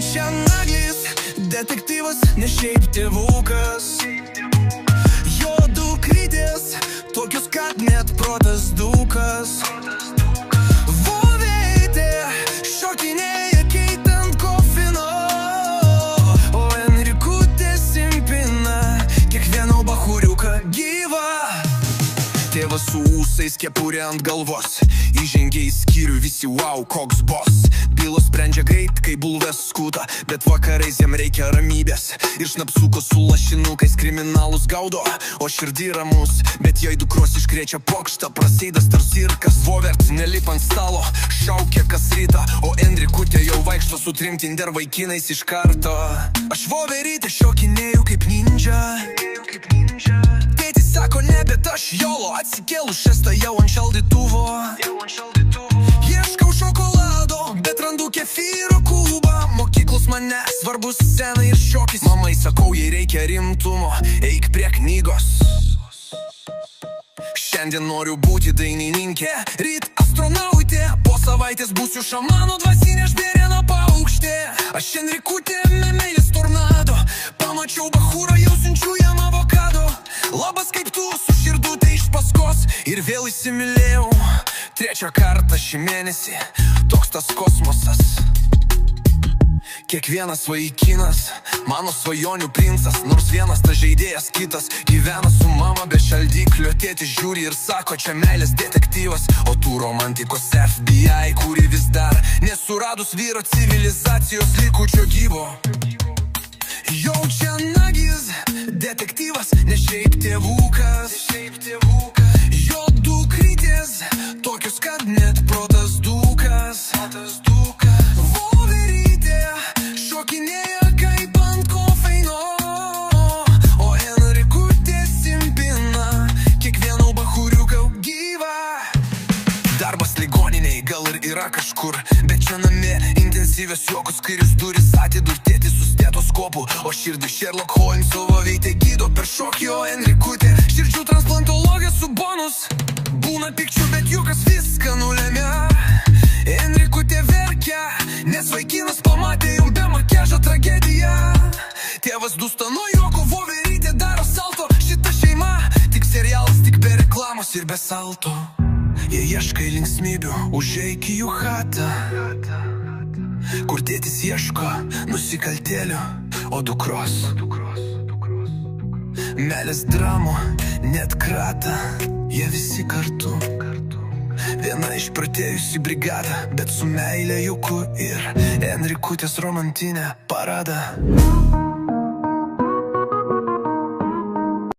čia naglis, detektyvas, ne šiaip tėvukas. Jo dukrytės, tokius, kad net protas dūkas. Voveitė šokinėja keitant kofino, o Enrikutė simpina kiekvieno bachūriuką gyvą. Tėvas su ūsais, kepurė ant galvos, įžengė į skyrių, visi wow, koks boss. Bylos sprendžia greit, kai bulves skuta, bet vakarais jam reikia ramybės. Ir šnapsuko su lašinukais kriminalus gaudo, o širdį ramus, bet jai dukros iškrečia pokštą. Praseidas tarsi cirkas, Vovert nelip ant stalo, šaukia kas rytą, o Enrikutė jau vaikšto su trim Tinder vaikinais iš karto. Aš Voverytę šokinėjau kaip ninja. Tėtis sako ne, bet aš jolo, atsikėlu šestą jau ant šaldytuvo. Ieškau šokolado, bet randu kefyro kubą. Mokyklos mane svarbus scena ir šokis. Mamai sakau, jei reikia rimtumo, eik prie knygos. Šiandien noriu būti dainininkė, ryt astronautė, po savaitės būsiu šamano dvasinė žvėriena paukštė. Aš Enrikutė, meilės tornado, pamačiau bachūrą, jau siunčiu jam avokado. Labas kaip tu, su širdutė iš paskos, ir vėl įsimylėjau trečią kartą šį mėnesį. Toks tas kosmosas. Kiekvienas vaikinas, mano svajonių princas, nors vienas tas žaidėjas kitas gyvena su mama be šaldiklio. Tėtis žiūri ir sako, čia meilės detektyvas, o tu romantikos FBI, kuri vis dar nesuradus vyro civilizacijos likučio gyvo. Jau čia nagis, detektyvas, ne šiaip tėvukas. Jo dukrytės, tokius, kad net protas dūkas. Voverytė šokinėja kaip ant kofeino, o Enrikutė simpina kiekvieno bachūriuką gyvą. Darbas ligoniniai gal ir yra kažkur, bet čia namie intensyvios juokos, skyrius duris atidur, tėtis su stetoskopu, o širdį Sherlock Holmeso Voveitė gydo per šokį, o Enrikutė širdžių transplantologija su bonus. Būna pikčių, bet juokas viską nulemia. Enrikutė verkia, nes vaikinas pamatė jau be makiažo tragediją. Tėvas dūsta nuo juoko, Voverytė daro salto. Šita šeima tik serialas, tik be reklamos ir be salto. Jie ieškai linksmybių, užeik į jų chatą, kur tėtis ieško nusikaltėlių, o dukros meilės dramų net kratą. Jie visi kartu, viena išprotėjusi brigada, bet su meilė juku ir Enrikutės romantinė parada.